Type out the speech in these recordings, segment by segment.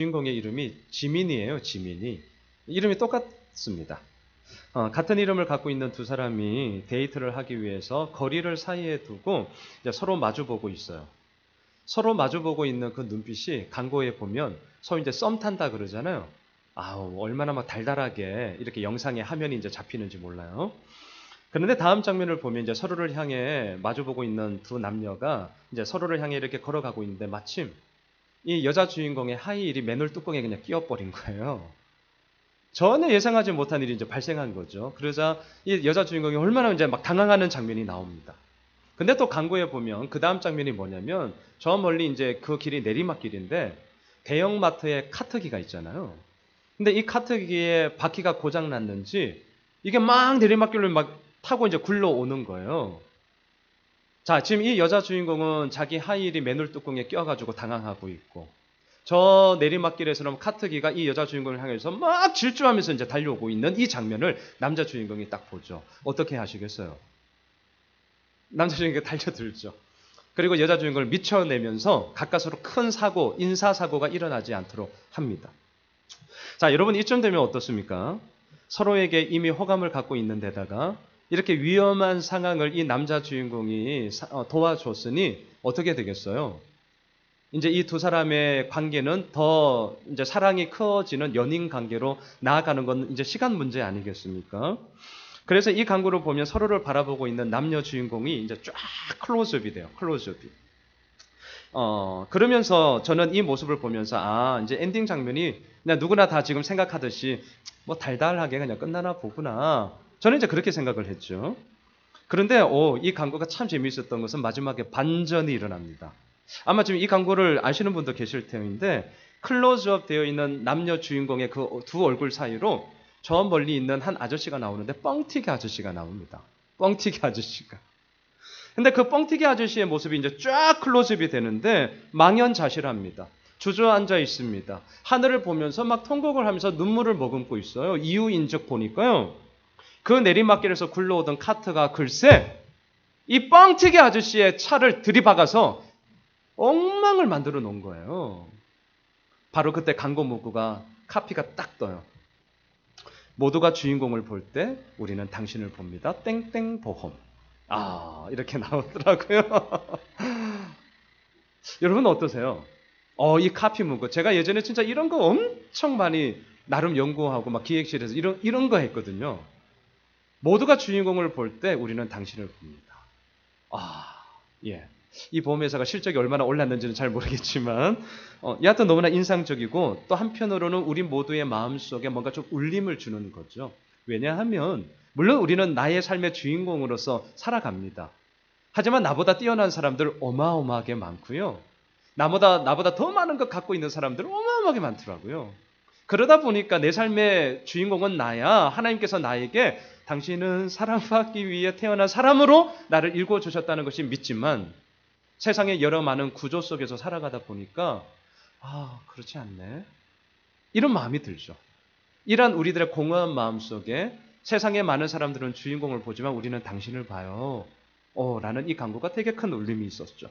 주인공의 이름이 지민이에요. 지민이. 이름이 똑같습니다. 같은 이름을 갖고 있는 두 사람이 데이트를 하기 위해서 거리를 사이에 두고 이제 서로 마주보고 있어요. 서로 마주보고 있는 그 눈빛이 광고에 보면 서로 이제 썸 탄다 그러잖아요. 아우, 얼마나 막 달달하게 이렇게 영상의 화면이 이제 잡히는지 몰라요. 그런데 다음 장면을 보면 이제 서로를 향해 마주보고 있는 두 남녀가 이제 서로를 향해 이렇게 걸어가고 있는데 마침 이 여자 주인공의 하이힐이 맨홀 뚜껑에 그냥 끼어버린 거예요. 전혀 예상하지 못한 일이 이제 발생한 거죠. 그러자 이 여자 주인공이 얼마나 이제 막 당황하는 장면이 나옵니다. 근데 또 광고에 보면 그 다음 장면이 뭐냐면 저 멀리 이제 그 길이 내리막길인데 대형마트에 카트기가 있잖아요. 근데 이 카트기에 바퀴가 고장 났는지 이게 막 내리막길을 막 타고 이제 굴러오는 거예요. 자, 지금 이 여자 주인공은 자기 하이힐이 맨홀 뚜껑에 껴가지고 당황하고 있고, 저 내리막길에서는 카트기가 이 여자 주인공을 향해서 막 질주하면서 이제 달려오고 있는 이 장면을 남자 주인공이 딱 보죠. 어떻게 하시겠어요? 남자 주인공이 달려들죠. 그리고 여자 주인공을 미쳐내면서 가까스로 큰 사고, 인사사고가 일어나지 않도록 합니다. 자, 여러분 이쯤 되면 어떻습니까? 서로에게 이미 호감을 갖고 있는 데다가 이렇게 위험한 상황을 이 남자 주인공이 도와줬으니 어떻게 되겠어요? 이제 이 두 사람의 관계는 더 이제 사랑이 커지는 연인 관계로 나아가는 건 이제 시간 문제 아니겠습니까? 그래서 이 광고를 보면 서로를 바라보고 있는 남녀 주인공이 이제 쫙 클로즈업이 돼요. 클로즈업이. 그러면서 저는 이 모습을 보면서 이제 엔딩 장면이 그냥 누구나 다 지금 생각하듯이 뭐 달달하게 그냥 끝나나 보구나. 저는 이제 그렇게 생각을 했죠. 그런데 이 광고가 참 재미있었던 것은 마지막에 반전이 일어납니다. 아마 지금 이 광고를 아시는 분도 계실 텐데 클로즈업 되어 있는 남녀 주인공의 그 두 얼굴 사이로 저 멀리 있는 한 아저씨가 나오는데 뻥튀기 아저씨가 나옵니다. 뻥튀기 아저씨가. 근데 그 뻥튀기 아저씨의 모습이 이제 쫙 클로즈업이 되는데 망연자실합니다. 주저앉아 있습니다. 하늘을 보면서 막 통곡을 하면서 눈물을 머금고 있어요. 이유인즉 보니까요. 그 내리막길에서 굴러오던 카트가 글쎄 이 뻥튀기 아저씨의 차를 들이박아서 엉망을 만들어 놓은 거예요. 바로 그때 광고 문구가 카피가 딱 떠요. 모두가 주인공을 볼 때 우리는 당신을 봅니다. 땡땡 보험. 이렇게 나오더라고요. 여러분 어떠세요? 이 카피 문구. 제가 예전에 진짜 이런 거 엄청 많이 나름 연구하고 막 기획실에서 이런 거 했거든요. 모두가 주인공을 볼 때 우리는 당신을 봅니다. 예. 이 보험회사가 실적이 얼마나 올랐는지는 잘 모르겠지만 여하튼 너무나 인상적이고 또 한편으로는 우리 모두의 마음속에 뭔가 좀 울림을 주는 거죠. 왜냐하면 물론 우리는 나의 삶의 주인공으로서 살아갑니다. 하지만 나보다 뛰어난 사람들 어마어마하게 많고요. 나보다 더 많은 것 갖고 있는 사람들 어마어마하게 많더라고요. 그러다 보니까 내 삶의 주인공은 나야. 하나님께서 나에게 당신은 사랑받기 위해 태어난 사람으로 나를 일궈주셨다는 것이 믿지만 세상의 여러 많은 구조 속에서 살아가다 보니까 그렇지 않네. 이런 마음이 들죠. 이런 우리들의 공허한 마음 속에 세상의 많은 사람들은 주인공을 보지만 우리는 당신을 봐요. 라는 이 광고가 되게 큰 울림이 있었죠.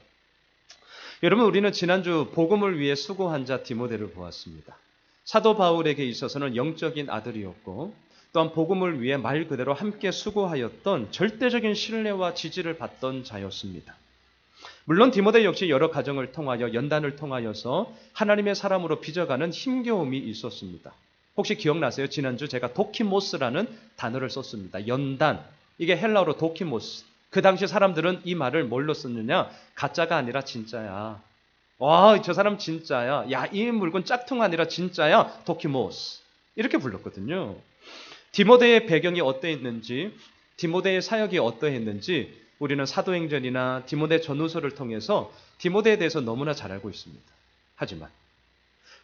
여러분 우리는 지난주 복음을 위해 수고한 자 디모데를 보았습니다. 사도 바울에게 있어서는 영적인 아들이었고 또한 복음을 위해 말 그대로 함께 수고하였던 절대적인 신뢰와 지지를 받던 자였습니다. 물론 디모데 역시 여러 가정을 통하여 연단을 통하여서 하나님의 사람으로 빚어가는 힘겨움이 있었습니다. 혹시 기억나세요? 지난주 제가 도키모스라는 단어를 썼습니다. 연단. 이게 헬라어로 도키모스. 그 당시 사람들은 이 말을 뭘로 썼느냐? 가짜가 아니라 진짜야. 저 사람 진짜야. 야, 이 물건 짝퉁 아니라 진짜야. 도키모스. 이렇게 불렀거든요. 디모데의 배경이 어떠했는지, 디모데의 사역이 어떠했는지 우리는 사도행전이나 디모데 전후서를 통해서 디모데에 대해서 너무나 잘 알고 있습니다. 하지만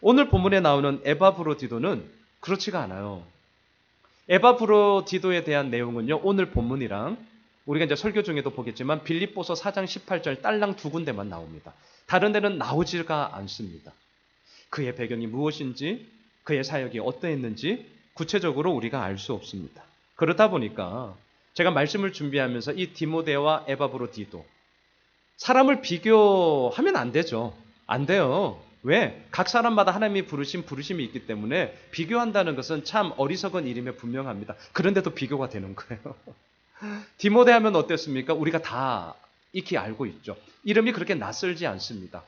오늘 본문에 나오는 에바브로디도는 그렇지가 않아요. 에바브로디도에 대한 내용은요. 오늘 본문이랑 우리가 이제 설교 중에도 보겠지만 빌립보서 4장 18절 딸랑 두 군데만 나옵니다. 다른 데는 나오지가 않습니다. 그의 배경이 무엇인지 그의 사역이 어떠했는지 구체적으로 우리가 알 수 없습니다. 그러다 보니까 제가 말씀을 준비하면서 이 디모데와 에바브로디도 사람을 비교하면 안 되죠. 안 돼요. 왜? 각 사람마다 하나님이 부르신 부르심이 있기 때문에 비교한다는 것은 참 어리석은 일임에 분명합니다. 그런데도 비교가 되는 거예요. 디모데 하면 어땠습니까? 우리가 다 익히 알고 있죠. 이름이 그렇게 낯설지 않습니다.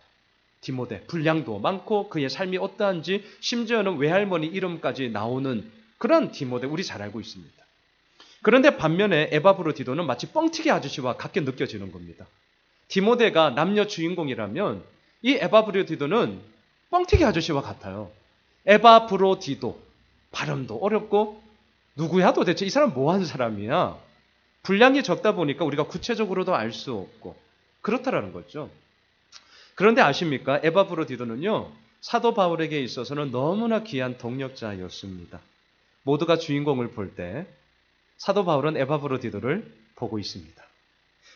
디모데, 분량도 많고 그의 삶이 어떠한지 심지어는 외할머니 이름까지 나오는 그런 디모데 우리 잘 알고 있습니다. 그런데 반면에 에바브로디도는 마치 뻥튀기 아저씨와 같게 느껴지는 겁니다. 디모데가 남녀 주인공이라면 이 에바브로디도는 뻥튀기 아저씨와 같아요. 에바브로디도 발음도 어렵고 누구야 도대체 이 사람 뭐 하는 사람이야? 분량이 적다 보니까 우리가 구체적으로도 알 수 없고 그렇다라는 거죠. 그런데 아십니까? 에바브로디도는요. 사도 바울에게 있어서는 너무나 귀한 동력자였습니다. 모두가 주인공을 볼 때 사도 바울은 에바브로디도를 보고 있습니다.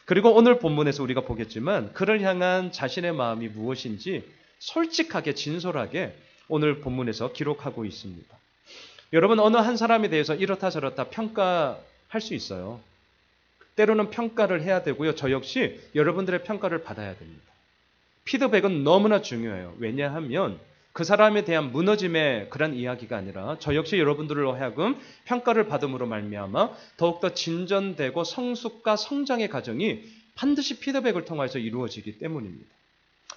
그리고 오늘 본문에서 우리가 보겠지만 그를 향한 자신의 마음이 무엇인지 솔직하게 진솔하게 오늘 본문에서 기록하고 있습니다. 여러분 어느 한 사람에 대해서 이렇다 저렇다 평가할 수 있어요. 때로는 평가를 해야 되고요. 저 역시 여러분들의 평가를 받아야 됩니다. 피드백은 너무나 중요해요. 왜냐하면 그 사람에 대한 무너짐의 그런 이야기가 아니라 저 역시 여러분들로 하여금 평가를 받음으로 말미암아 더욱더 진전되고 성숙과 성장의 과정이 반드시 피드백을 통해서 이루어지기 때문입니다.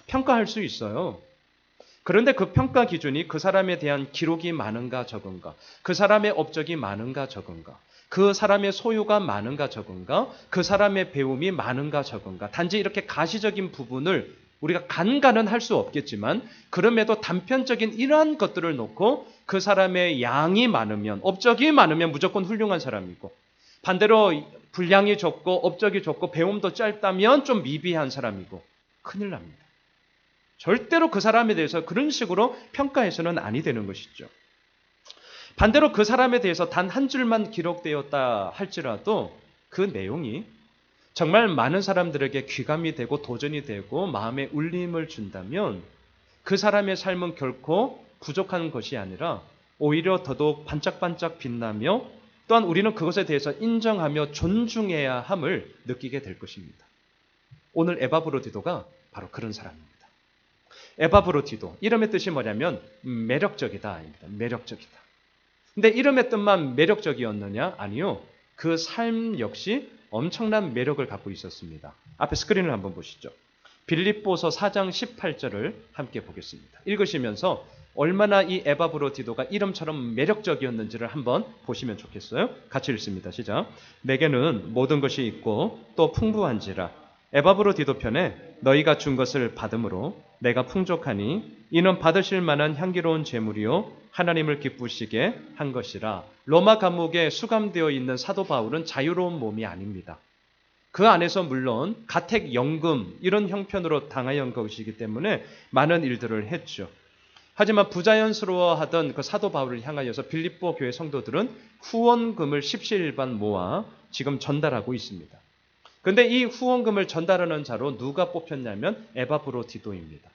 평가할 수 있어요. 그런데 그 평가 기준이 그 사람에 대한 기록이 많은가 적은가, 그 사람의 업적이 많은가 적은가, 그 사람의 소유가 많은가 적은가, 그 사람의 배움이 많은가 적은가, 단지 이렇게 가시적인 부분을 우리가 간과는 할 수 없겠지만 그럼에도 단편적인 이러한 것들을 놓고 그 사람의 양이 많으면 업적이 많으면 무조건 훌륭한 사람이고 반대로 분량이 적고 업적이 적고 배움도 짧다면 좀 미비한 사람이고 큰일 납니다. 절대로 그 사람에 대해서 그런 식으로 평가해서는 아니 되는 것이죠. 반대로 그 사람에 대해서 단 한 줄만 기록되었다 할지라도 그 내용이 정말 많은 사람들에게 귀감이 되고 도전이 되고 마음에 울림을 준다면 그 사람의 삶은 결코 부족한 것이 아니라 오히려 더더욱 반짝반짝 빛나며 또한 우리는 그것에 대해서 인정하며 존중해야 함을 느끼게 될 것입니다. 오늘 에바브로디도가 바로 그런 사람입니다. 에바브로디도 이름의 뜻이 뭐냐면 매력적이다 아닙니다. 매력적이다. 근데 이름의 뜻만 매력적이었느냐? 아니요. 그 삶 역시 엄청난 매력을 갖고 있었습니다. 앞에 스크린을 한번 보시죠. 빌립보서 4장 18절을 함께 보겠습니다. 읽으시면서 얼마나 이 에바브로디도가 이름처럼 매력적이었는지를 한번 보시면 좋겠어요. 같이 읽습니다. 시작. 내게는 모든 것이 있고 또 풍부한지라 에바브로디도 편에 너희가 준 것을 받음으로 내가 풍족하니 이는 받으실 만한 향기로운 제물이요 하나님을 기쁘시게 한 것이라. 로마 감옥에 수감되어 있는 사도 바울은 자유로운 몸이 아닙니다. 그 안에서 물론 가택연금 이런 형편으로 당하여 것이기 때문에 많은 일들을 했죠. 하지만 부자연스러워하던 그 사도 바울을 향하여서 빌립보 교회 성도들은 후원금을 십시일반 모아 지금 전달하고 있습니다. 그런데 이 후원금을 전달하는 자로 누가 뽑혔냐면 에바브로디도입니다.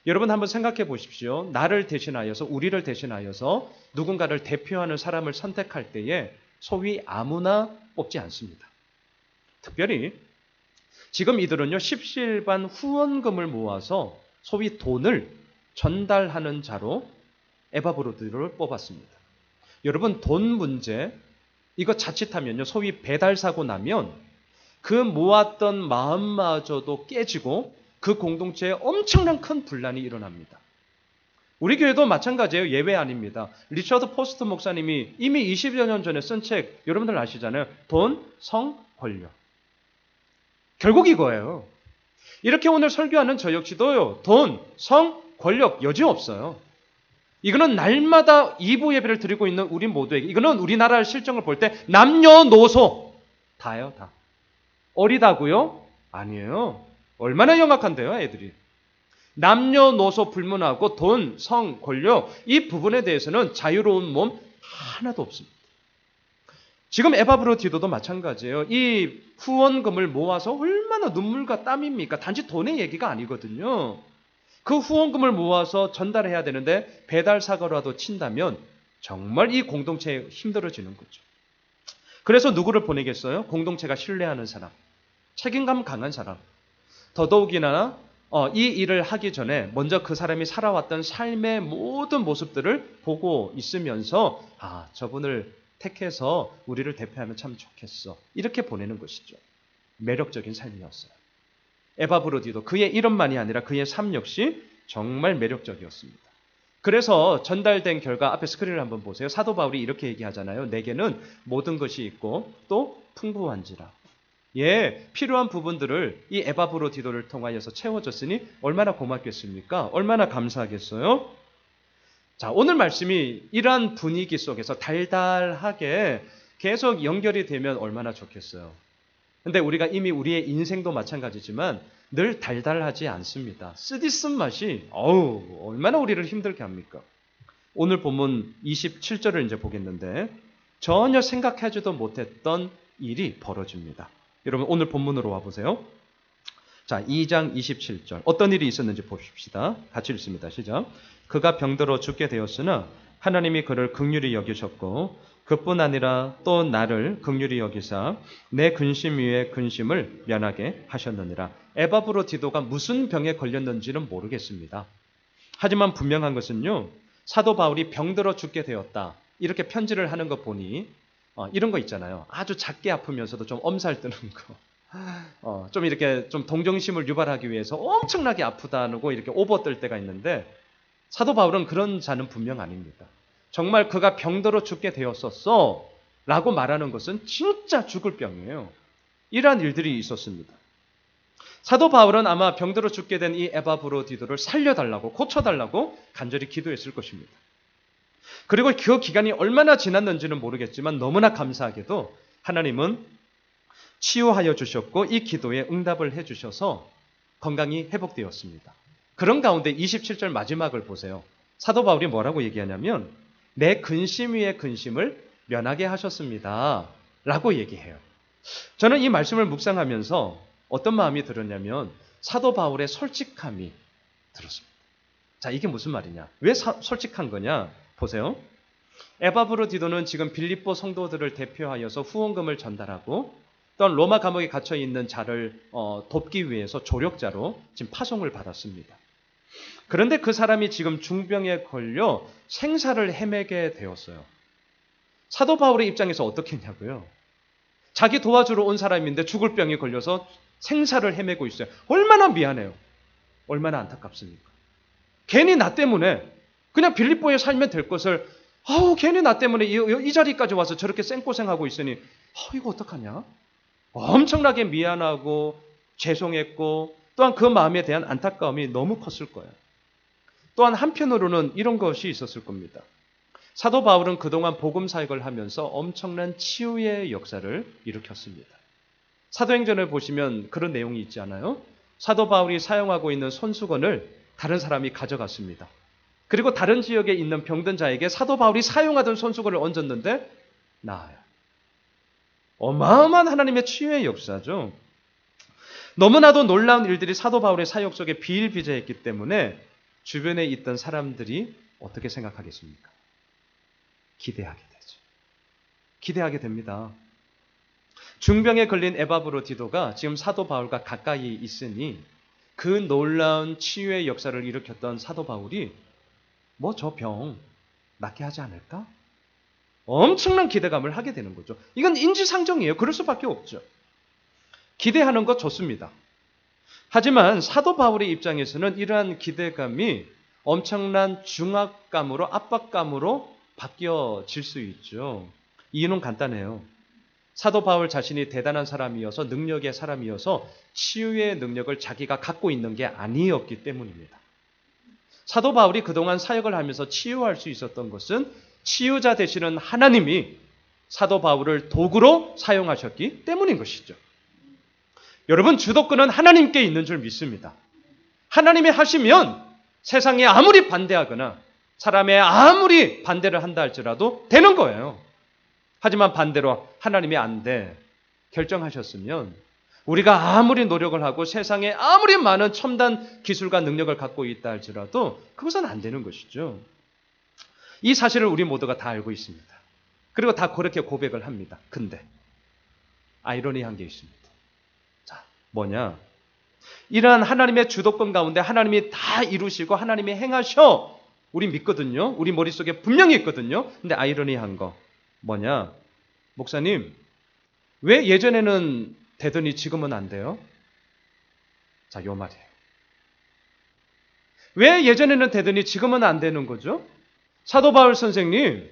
여러분 한번 생각해 보십시오. 나를 대신하여서 우리를 대신하여서 누군가를 대표하는 사람을 선택할 때에 소위 아무나 뽑지 않습니다. 특별히 지금 이들은요 십시일반 후원금을 모아서 소위 돈을 전달하는 자로 에바브로디도를 뽑았습니다. 여러분 돈 문제 이거 자칫하면요 소위 배달 사고 나면 그 모았던 마음마저도 깨지고 그 공동체에 엄청난 큰 분란이 일어납니다. 우리 교회도 마찬가지예요. 예외 아닙니다. 리처드 포스트 목사님이 이미 20여 년 전에 쓴 책 여러분들 아시잖아요. 돈, 성, 권력. 결국 이거예요. 이렇게 오늘 설교하는 저 역시도요. 돈, 성, 권력 여지없어요. 이거는 날마다 2부 예배를 드리고 있는 우리 모두에게 이거는 우리나라 실정을 볼 때 남녀노소 다예요. 다. 어리다고요? 아니에요. 얼마나 영악한데요, 애들이. 남녀노소 불문하고 돈, 성, 권력 이 부분에 대해서는 자유로운 몸 하나도 없습니다. 지금 에바브로디도도 마찬가지예요. 이 후원금을 모아서 얼마나 눈물과 땀입니까? 단지 돈의 얘기가 아니거든요. 그 후원금을 모아서 전달해야 되는데 배달 사고라도 친다면 정말 이 공동체에 힘들어지는 거죠. 그래서 누구를 보내겠어요? 공동체가 신뢰하는 사람, 책임감 강한 사람. 더더욱이나 이 일을 하기 전에 먼저 그 사람이 살아왔던 삶의 모든 모습들을 보고 있으면서 저분을 택해서 우리를 대표하면 참 좋겠어. 이렇게 보내는 것이죠. 매력적인 삶이었어요. 에바 브로디도 그의 이름만이 아니라 그의 삶 역시 정말 매력적이었습니다. 그래서 전달된 결과 앞에 스크린을 한번 보세요. 사도 바울이 이렇게 얘기하잖아요. 내게는 모든 것이 있고 또 풍부한지라. 필요한 부분들을 이 에바 브로디도를 통하여서 채워줬으니 얼마나 고맙겠습니까? 얼마나 감사하겠어요? 자, 오늘 말씀이 이러한 분위기 속에서 달달하게 계속 연결이 되면 얼마나 좋겠어요. 근데 우리가 이미 우리의 인생도 마찬가지지만 늘 달달하지 않습니다. 쓰디쓴 맛이 얼마나 우리를 힘들게 합니까? 오늘 본문 27절을 이제 보겠는데 전혀 생각하지도 못했던 일이 벌어집니다. 여러분 오늘 본문으로 와보세요. 자, 2장 27절 어떤 일이 있었는지 보십시다. 같이 읽습니다. 시작. 그가 병들어 죽게 되었으나 하나님이 그를 긍휼히 여기셨고 그뿐 아니라 또 나를 긍휼히 여기사 내 근심 위에 근심을 면하게 하셨느니라. 에바 브로디도가 무슨 병에 걸렸는지는 모르겠습니다. 하지만 분명한 것은요. 사도 바울이 병들어 죽게 되었다. 이렇게 편지를 하는 거 보니 이런 거 있잖아요. 아주 작게 아프면서도 좀 엄살 뜨는 거. 좀 이렇게 좀 동정심을 유발하기 위해서 엄청나게 아프다고 이렇게 오버뜰 때가 있는데 사도 바울은 그런 자는 분명 아닙니다. 정말 그가 병들어 죽게 되었었어 라고 말하는 것은 진짜 죽을 병이에요. 이러한 일들이 있었습니다. 사도 바울은 아마 병들어 죽게 된 이 에바 브로디도를 살려달라고 고쳐달라고 간절히 기도했을 것입니다. 그리고 그 기간이 얼마나 지났는지는 모르겠지만 너무나 감사하게도 하나님은 치유하여 주셨고 이 기도에 응답을 해주셔서 건강이 회복되었습니다. 그런 가운데 27절 마지막을 보세요. 사도 바울이 뭐라고 얘기하냐면 내 근심 위에 근심을 면하게 하셨습니다. 라고 얘기해요. 저는 이 말씀을 묵상하면서 어떤 마음이 들었냐면 사도 바울의 솔직함이 들었습니다. 자, 이게 무슨 말이냐? 왜 솔직한 거냐? 보세요. 에바 브로디도는 지금 빌립보 성도들을 대표하여서 후원금을 전달하고 또한 로마 감옥에 갇혀 있는 자를 돕기 위해서 조력자로 지금 파송을 받았습니다. 그런데 그 사람이 지금 중병에 걸려 생사를 헤매게 되었어요. 사도 바울의 입장에서 어떻게 했냐고요? 자기 도와주러 온 사람인데 죽을 병에 걸려서 생사를 헤매고 있어요. 얼마나 미안해요. 얼마나 안타깝습니까? 괜히 나 때문에 그냥 빌립보에 살면 될 것을 괜히 나 때문에 이 자리까지 와서 저렇게 생고생하고 있으니 이거 어떡하냐? 엄청나게 미안하고 죄송했고 또한 그 마음에 대한 안타까움이 너무 컸을 거예요. 또한 한편으로는 이런 것이 있었을 겁니다. 사도 바울은 그동안 복음 사역을 하면서 엄청난 치유의 역사를 일으켰습니다. 사도행전을 보시면 그런 내용이 있지 않아요? 사도 바울이 사용하고 있는 손수건을 다른 사람이 가져갔습니다. 그리고 다른 지역에 있는 병든 자에게 사도 바울이 사용하던 손수건을 얹었는데 나아요. 어마어마한 하나님의 치유의 역사죠. 너무나도 놀라운 일들이 사도 바울의 사역 속에 비일비재했기 때문에 주변에 있던 사람들이 어떻게 생각하겠습니까? 기대하게 되죠. 기대하게 됩니다. 중병에 걸린 에바 브로디도가 지금 사도 바울과 가까이 있으니 그 놀라운 치유의 역사를 일으켰던 사도 바울이 저 병 낫게 하지 않을까? 엄청난 기대감을 하게 되는 거죠. 이건 인지상정이에요. 그럴 수밖에 없죠. 기대하는 것 좋습니다. 하지만 사도 바울의 입장에서는 이러한 기대감이 엄청난 중압감으로 압박감으로 바뀌어질 수 있죠. 이유는 간단해요. 사도 바울 자신이 대단한 사람이어서 능력의 사람이어서 치유의 능력을 자기가 갖고 있는 게 아니었기 때문입니다. 사도 바울이 그동안 사역을 하면서 치유할 수 있었던 것은 치유자 되시는 하나님이 사도 바울을 도구로 사용하셨기 때문인 것이죠. 여러분, 주도권은 하나님께 있는 줄 믿습니다. 하나님이 하시면 세상에 아무리 반대하거나 사람의 아무리 반대를 한다 할지라도 되는 거예요. 하지만 반대로 하나님이 안 돼 결정하셨으면 우리가 아무리 노력을 하고 세상에 아무리 많은 첨단 기술과 능력을 갖고 있다 할지라도 그것은 안 되는 것이죠. 이 사실을 우리 모두가 다 알고 있습니다. 그리고 다 그렇게 고백을 합니다. 근데 아이러니한 게 있습니다. 자, 뭐냐? 이러한 하나님의 주도권 가운데 하나님이 다 이루시고 하나님이 행하셔. 우리 믿거든요. 우리 머릿속에 분명히 있거든요. 근데 아이러니한 거 뭐냐? 목사님, 왜 예전에는 되더니 지금은 안 돼요? 자, 요 말이에요. 왜 예전에는 되더니 지금은 안 되는 거죠? 사도 바울 선생님,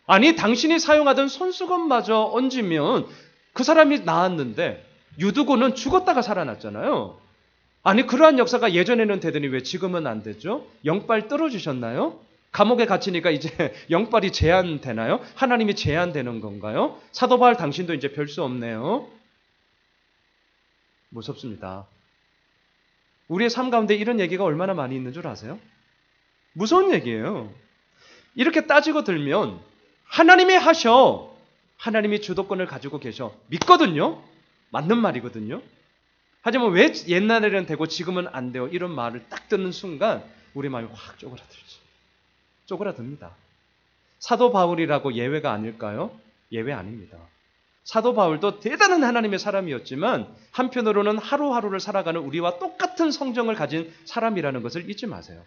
아니 당신이 사용하던 손수건마저 얹으면 그 사람이 나았는데 유두고는 죽었다가 살아났잖아요. 아니 그러한 역사가 예전에는 되더니 왜 지금은 안 되죠? 영빨 떨어지셨나요? 감옥에 갇히니까 이제 영빨이 제한되나요? 하나님이 제한되는 건가요? 사도 바울 당신도 이제 별 수 없네요. 무섭습니다. 우리의 삶 가운데 이런 얘기가 얼마나 많이 있는 줄 아세요? 무서운 얘기예요. 이렇게 따지고 들면 하나님이 하셔. 하나님이 주도권을 가지고 계셔. 믿거든요. 맞는 말이거든요. 하지만 왜 옛날에는 되고 지금은 안 돼요? 이런 말을 딱 듣는 순간 우리 마음이 확 쪼그라들죠. 쪼그라듭니다. 사도 바울이라고 예외가 아닐까요? 예외 아닙니다. 사도 바울도 대단한 하나님의 사람이었지만 한편으로는 하루하루를 살아가는 우리와 똑같은 성정을 가진 사람이라는 것을 잊지 마세요.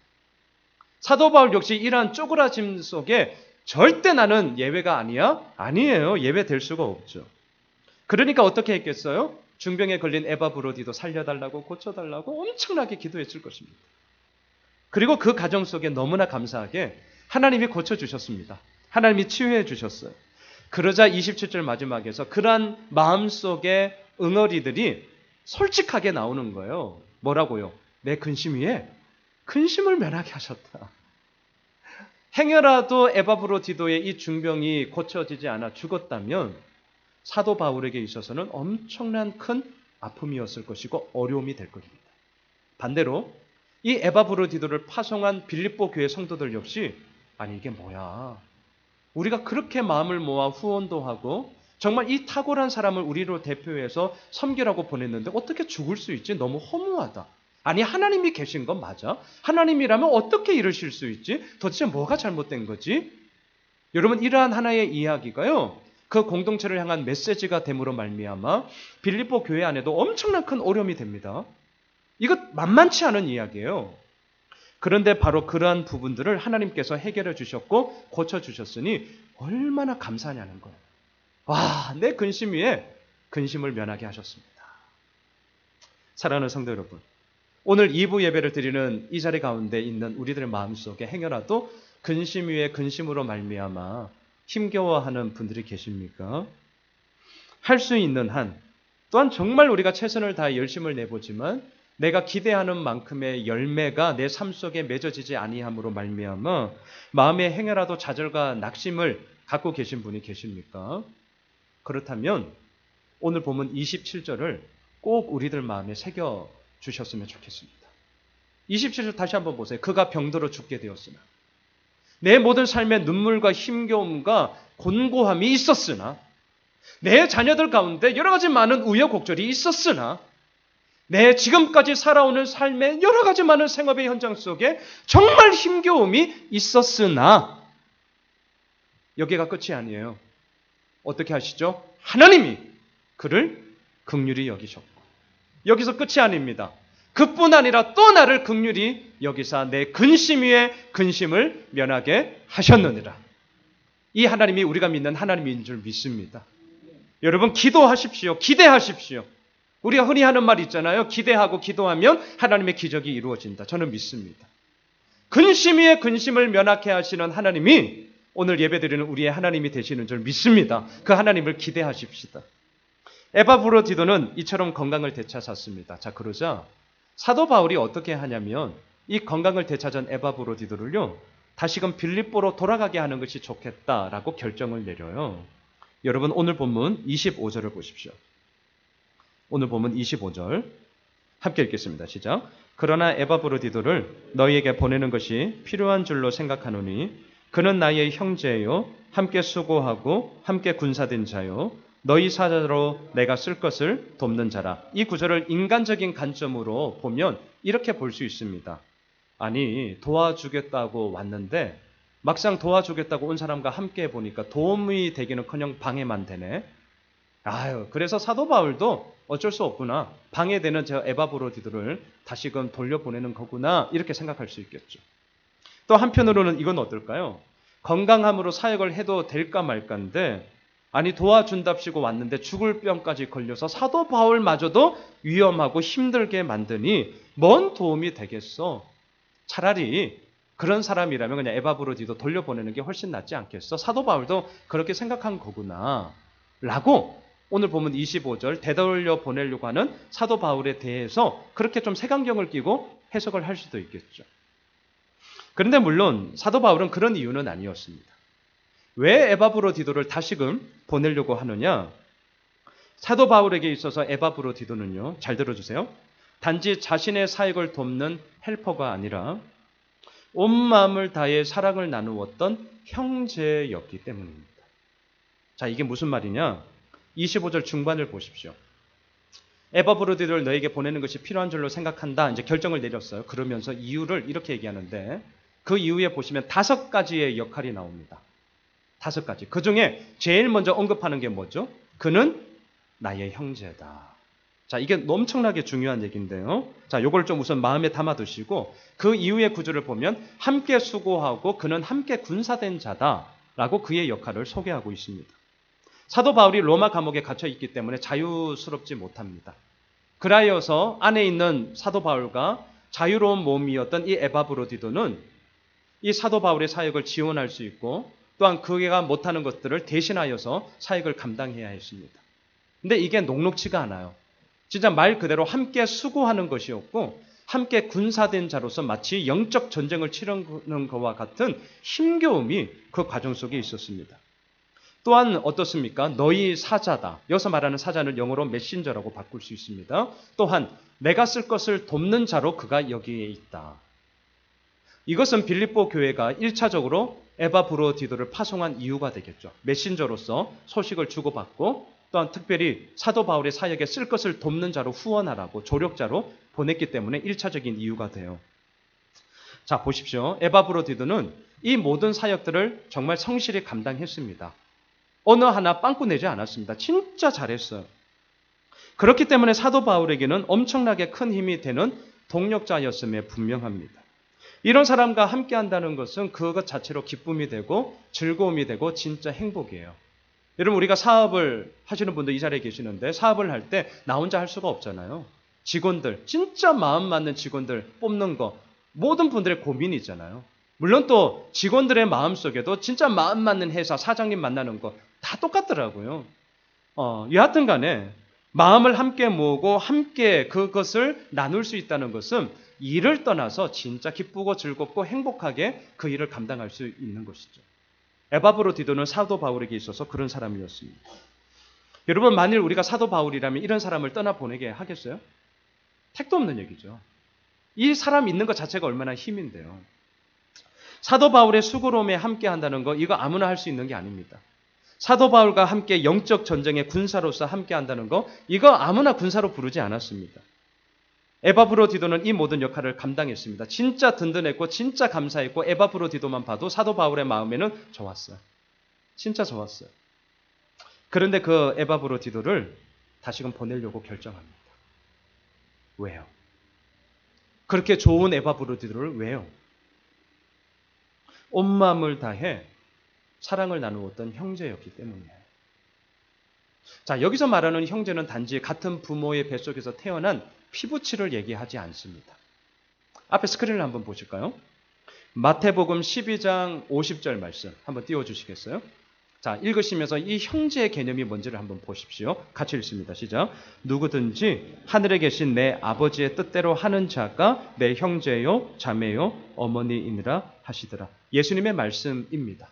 사도 바울 역시 이러한 쪼그라짐 속에 절대 나는 예외가 아니야? 아니에요. 예외될 수가 없죠. 그러니까 어떻게 했겠어요? 중병에 걸린 에바브로디도 살려달라고 고쳐달라고 엄청나게 기도했을 것입니다. 그리고 그 가정 속에 너무나 감사하게 하나님이 고쳐주셨습니다. 하나님이 치유해 주셨어요. 그러자 27절 마지막에서 그러한 마음속의 응어리들이 솔직하게 나오는 거예요. 뭐라고요? 내 근심 위에 근심을 면하게 하셨다. 행여라도 에바브로디도의 이 중병이 고쳐지지 않아 죽었다면 사도 바울에게 있어서는 엄청난 큰 아픔이었을 것이고 어려움이 될 것입니다. 반대로 이 에바브로디도를 파송한 빌립보 교회 성도들 역시 아니 이게 뭐야? 우리가 그렇게 마음을 모아 후원도 하고 정말 이 탁월한 사람을 우리로 대표해서 섬기라고 보냈는데 어떻게 죽을 수 있지? 너무 허무하다. 아니 하나님이 계신 건 맞아? 하나님이라면 어떻게 이러실 수 있지? 도대체 뭐가 잘못된 거지? 여러분 이러한 하나의 이야기가요. 그 공동체를 향한 메시지가 됨으로 말미암아 빌립보 교회 안에도 엄청난 큰 어려움이 됩니다. 이것 만만치 않은 이야기예요. 그런데 바로 그러한 부분들을 하나님께서 해결해 주셨고 고쳐주셨으니 얼마나 감사하냐는 거예요. 와, 내 근심 위에 근심을 면하게 하셨습니다. 사랑하는 성도 여러분, 오늘 2부 예배를 드리는 이 자리 가운데 있는 우리들의 마음속에 행여라도 근심 위에 근심으로 말미암아 힘겨워하는 분들이 계십니까? 할 수 있는 한 또한 정말 우리가 최선을 다해 열심을 내보지만 내가 기대하는 만큼의 열매가 내 삶 속에 맺어지지 아니함으로 말미암아 마음에 행여라도 좌절과 낙심을 갖고 계신 분이 계십니까? 그렇다면 오늘 본문 27절을 꼭 우리들 마음에 새겨 주셨으면 좋겠습니다. 27절 다시 한번 보세요. 그가 병들어 죽게 되었으나 내 모든 삶에 눈물과 힘겨움과 곤고함이 있었으나 내 자녀들 가운데 여러 가지 많은 우여곡절이 있었으나 내 지금까지 살아오는 삶의 여러 가지 많은 생업의 현장 속에 정말 힘겨움이 있었으나 여기가 끝이 아니에요. 어떻게 하시죠? 하나님이 그를 긍휼히 여기셨고 여기서 끝이 아닙니다. 그뿐 아니라 또 나를 긍휼히 여기사 내 근심 위에 근심을 면하게 하셨느니라. 이 하나님이 우리가 믿는 하나님인 줄 믿습니다. 여러분 기도하십시오. 기대하십시오. 우리가 흔히 하는 말 있잖아요. 기대하고 기도하면 하나님의 기적이 이루어진다. 저는 믿습니다. 근심 위에 근심을 면하게 하시는 하나님이 오늘 예배드리는 우리의 하나님이 되시는 줄 믿습니다. 그 하나님을 기대하십시다. 에바브로디도는 이처럼 건강을 되찾았습니다. 자, 그러자 사도 바울이 어떻게 하냐면 이 건강을 되찾은 에바브로디도를요. 다시금 빌립보로 돌아가게 하는 것이 좋겠다라고 결정을 내려요. 여러분 오늘 본문 25절을 보십시오. 오늘 본문 25절 함께 읽겠습니다. 시작. 그러나 에바브로디도를 너희에게 보내는 것이 필요한 줄로 생각하노니 그는 나의 형제요 함께 수고하고 함께 군사된 자요 너희 사자로 내가 쓸 것을 돕는 자라. 이 구절을 인간적인 관점으로 보면 이렇게 볼 수 있습니다. 아니 도와주겠다고 왔는데 막상 도와주겠다고 온 사람과 함께 보니까 도움이 되기는커녕 방해만 되네. 아유, 그래서 사도 바울도 어쩔 수 없구나. 방해되는 저 에바브로디도를 다시금 돌려보내는 거구나. 이렇게 생각할 수 있겠죠. 또 한편으로는 이건 어떨까요? 건강함으로 사역을 해도 될까 말까인데, 아니 도와준답시고 왔는데 죽을 병까지 걸려서 사도 바울마저도 위험하고 힘들게 만드니 뭔 도움이 되겠어? 차라리 그런 사람이라면 그냥 에바브로디도 돌려보내는 게 훨씬 낫지 않겠어? 사도 바울도 그렇게 생각한 거구나 라고 오늘 보면 25절 되돌려 보내려고 하는 사도 바울에 대해서 그렇게 좀 색안경을 끼고 해석을 할 수도 있겠죠. 그런데 물론 사도 바울은 그런 이유는 아니었습니다. 왜 에바브로디도를 다시금 보내려고 하느냐? 사도 바울에게 있어서 에바브로디도는요, 잘 들어주세요. 단지 자신의 사역을 돕는 헬퍼가 아니라 온 마음을 다해 사랑을 나누었던 형제였기 때문입니다. 자, 이게 무슨 말이냐? 25절 중반을 보십시오. 에바브로디도를 너에게 보내는 것이 필요한 줄로 생각한다. 이제 결정을 내렸어요. 그러면서 이유를 이렇게 얘기하는데 그 이후에 보시면 5가지의 역할이 나옵니다. 5가지. 그 중에 제일 먼저 언급하는 게 뭐죠? 그는 나의 형제다. 자, 이게 엄청나게 중요한 얘기인데요. 자, 요걸 좀 우선 마음에 담아두시고 그 이후의 구절을 보면 함께 수고하고 그는 함께 군사된 자다라고 그의 역할을 소개하고 있습니다. 사도 바울이 로마 감옥에 갇혀 있기 때문에 자유스럽지 못합니다. 그라여서 안에 있는 사도 바울과 자유로운 몸이었던 이 에바브로디도는 이 사도 바울의 사역을 지원할 수 있고 또한 그가 못하는 것들을 대신하여서 사역을 감당해야 했습니다. 근데 이게 녹록치가 않아요. 진짜 말 그대로 함께 수고하는 것이었고 함께 군사된 자로서 마치 영적 전쟁을 치르는 것과 같은 힘겨움이 그 과정 속에 있었습니다. 또한 어떻습니까? 너희 사자다. 여기서 말하는 사자는 영어로 메신저라고 바꿀 수 있습니다. 또한 내가 쓸 것을 돕는 자로 그가 여기에 있다. 이것은 빌립보 교회가 1차적으로 에바브로디도를 파송한 이유가 되겠죠. 메신저로서 소식을 주고받고 또한 특별히 사도 바울의 사역에 쓸 것을 돕는 자로 후원하라고 조력자로 보냈기 때문에 1차적인 이유가 돼요. 자, 보십시오. 에바브로디도는 이 모든 사역들을 정말 성실히 감당했습니다. 어느 하나 빵꾸 내지 않았습니다. 진짜 잘했어요. 그렇기 때문에 사도 바울에게는 엄청나게 큰 힘이 되는 동력자였음에 분명합니다. 이런 사람과 함께 한다는 것은 그것 자체로 기쁨이 되고 즐거움이 되고 진짜 행복이에요. 여러분, 우리가 사업을 하시는 분들 이 자리에 계시는데 사업을 할 때 나 혼자 할 수가 없잖아요. 직원들, 진짜 마음 맞는 직원들 뽑는 거 모든 분들의 고민이 있잖아요. 물론 또 직원들의 마음속에도 진짜 마음 맞는 회사 사장님 만나는 거 다 똑같더라고요. 여하튼 간에 마음을 함께 모으고 함께 그것을 나눌 수 있다는 것은 일을 떠나서 진짜 기쁘고 즐겁고 행복하게 그 일을 감당할 수 있는 것이죠. 에바브로디도는 사도 바울에게 있어서 그런 사람이었습니다. 여러분, 만일 우리가 사도 바울이라면 이런 사람을 떠나보내게 하겠어요? 택도 없는 얘기죠. 이 사람 있는 것 자체가 얼마나 힘인데요. 사도 바울의 수고로움에 함께 한다는 거 이거 아무나 할 수 있는 게 아닙니다. 사도 바울과 함께 영적 전쟁의 군사로서 함께 한다는 거 이거 아무나 군사로 부르지 않았습니다. 에바브로디도는 이 모든 역할을 감당했습니다. 진짜 든든했고 진짜 감사했고 에바브로디도만 봐도 사도 바울의 마음에는 좋았어요. 진짜 좋았어요. 그런데 그 에바브로디도를 다시금 보내려고 결정합니다. 왜요? 그렇게 좋은 에바브로디도를 왜요? 온 마음을 다해 사랑을 나누었던 형제였기 때문이에요. 자, 여기서 말하는 형제는 단지 같은 부모의 뱃속에서 태어난 피부치를 얘기하지 않습니다. 앞에 스크린을 한번 보실까요? 마태복음 12장 50절 말씀 한번 띄워주시겠어요? 자, 읽으시면서 이 형제의 개념이 뭔지를 한번 보십시오. 같이 읽습니다. 시작. 누구든지 하늘에 계신 내 아버지의 뜻대로 하는 자가 내 형제요, 자매요, 어머니이니라 하시더라. 예수님의 말씀입니다.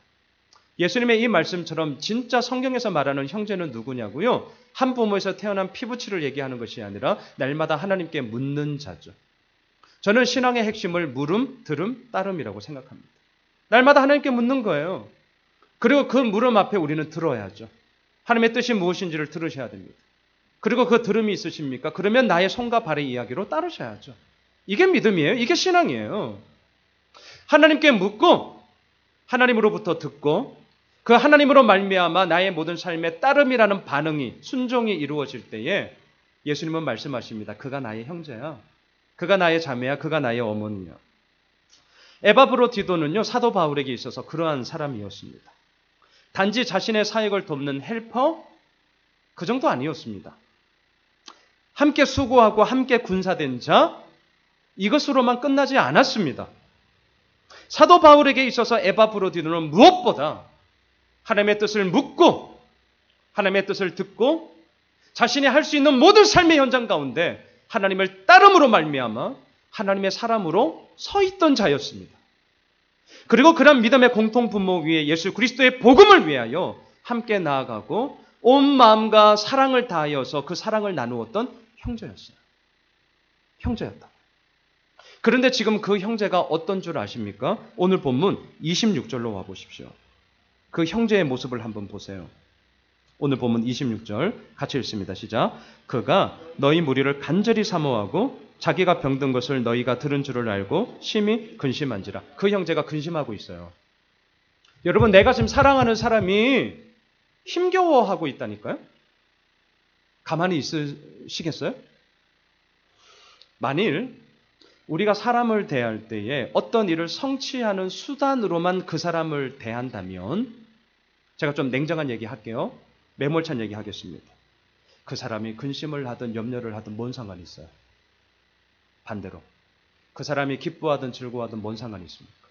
예수님의 이 말씀처럼 진짜 성경에서 말하는 형제는 누구냐고요? 한 부모에서 태어난 피부치를 얘기하는 것이 아니라 날마다 하나님께 묻는 자죠. 저는 신앙의 핵심을 물음, 들음, 따름이라고 생각합니다. 날마다 하나님께 묻는 거예요. 그리고 그 물음 앞에 우리는 들어야죠. 하나님의 뜻이 무엇인지를 들으셔야 됩니다. 그리고 그 들음이 있으십니까? 그러면 나의 손과 발의 이야기로 따르셔야죠. 이게 믿음이에요. 이게 신앙이에요. 하나님께 묻고 하나님으로부터 듣고 그 하나님으로 말미암아 나의 모든 삶의 따름이라는 반응이, 순종이 이루어질 때에 예수님은 말씀하십니다. 그가 나의 형제야. 그가 나의 자매야. 그가 나의 어머니야. 에바브로디도는요, 사도 바울에게 있어서 그러한 사람이었습니다. 단지 자신의 사역을 돕는 헬퍼? 그 정도 아니었습니다. 함께 수고하고 함께 군사된 자? 이것으로만 끝나지 않았습니다. 사도 바울에게 있어서 에바브로디도는 무엇보다 하나님의 뜻을 묻고 하나님의 뜻을 듣고 자신이 할 수 있는 모든 삶의 현장 가운데 하나님을 따름으로 말미암아 하나님의 사람으로 서 있던 자였습니다. 그리고 그런 믿음의 공통 분모 위에 예수 그리스도의 복음을 위하여 함께 나아가고 온 마음과 사랑을 다하여서 그 사랑을 나누었던 형제였어요. 형제였다. 그런데 지금 그 형제가 어떤 줄 아십니까? 오늘 본문 26절로 와보십시오. 그 형제의 모습을 한번 보세요. 오늘 본문 26절 같이 읽습니다. 시작. 그가 너희 무리를 간절히 사모하고 자기가 병든 것을 너희가 들은 줄을 알고 심히 근심한지라. 그 형제가 근심하고 있어요. 여러분, 내가 지금 사랑하는 사람이 힘겨워하고 있다니까요? 가만히 있으시겠어요? 만일 우리가 사람을 대할 때에 어떤 일을 성취하는 수단으로만 그 사람을 대한다면, 제가 좀 냉정한 얘기 할게요. 매몰찬 얘기 하겠습니다. 그 사람이 근심을 하든 염려를 하든 뭔 상관이 있어요? 반대로 그 사람이 기뻐하든 즐거워하든 뭔 상관이 있습니까?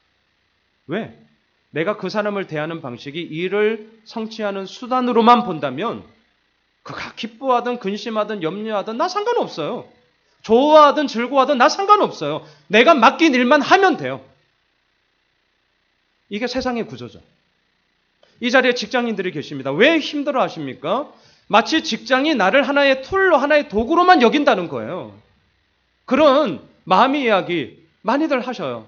왜? 내가 그 사람을 대하는 방식이 일을 성취하는 수단으로만 본다면 그가 기뻐하든 근심하든 염려하든 나 상관없어요. 좋아하든 즐거워하든 나 상관없어요. 내가 맡긴 일만 하면 돼요. 이게 세상의 구조죠. 이 자리에 직장인들이 계십니다. 왜 힘들어 하십니까? 마치 직장이 나를 하나의 툴로, 하나의 도구로만 여긴다는 거예요. 그런 마음의 이야기 많이들 하셔요.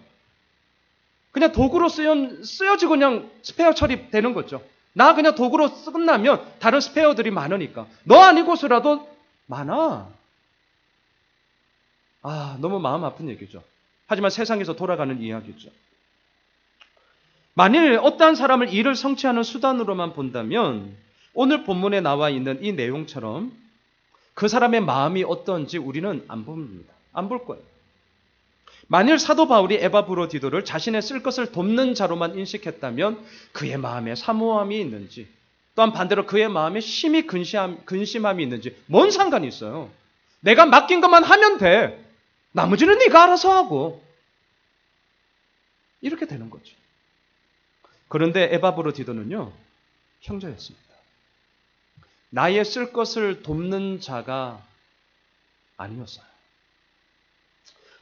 그냥 도구로 쓰여지고 그냥 스페어 처리되는 거죠. 나 그냥 도구로 끝나면 다른 스페어들이 많으니까. 너 아니고서라도 많아. 너무 마음 아픈 얘기죠. 하지만 세상에서 돌아가는 이야기죠. 만일 어떠한 사람을 일을 성취하는 수단으로만 본다면 오늘 본문에 나와 있는 이 내용처럼 그 사람의 마음이 어떤지 우리는 안 봅니다. 안 볼 거예요. 만일 사도 바울이 에바브로디도를 자신의 쓸 것을 돕는 자로만 인식했다면 그의 마음에 사모함이 있는지, 또한 반대로 그의 마음에 심히 근심함이 있는지 뭔 상관이 있어요. 내가 맡긴 것만 하면 돼. 나머지는 네가 알아서 하고. 이렇게 되는 거죠. 그런데 에바브로디도는요, 형제였습니다. 나의 쓸 것을 돕는 자가 아니었어요.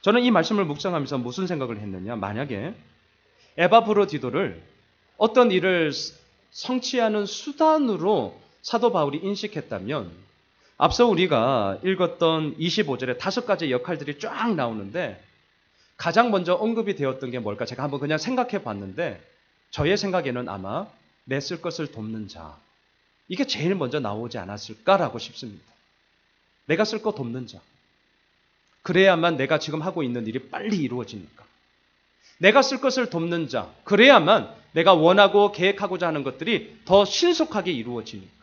저는 이 말씀을 묵상하면서 무슨 생각을 했느냐. 만약에 에바브로디도를 어떤 일을 성취하는 수단으로 사도 바울이 인식했다면, 앞서 우리가 읽었던 25절에 5가지 역할들이 쫙 나오는데 가장 먼저 언급이 되었던 게 뭘까? 제가 한번 그냥 생각해 봤는데 저의 생각에는 아마 내 쓸 것을 돕는 자, 이게 제일 먼저 나오지 않았을까라고 싶습니다. 내가 쓸 거 돕는 자. 그래야만 내가 지금 하고 있는 일이 빨리 이루어지니까. 내가 쓸 것을 돕는 자. 그래야만 내가 원하고 계획하고자 하는 것들이 더 신속하게 이루어지니까.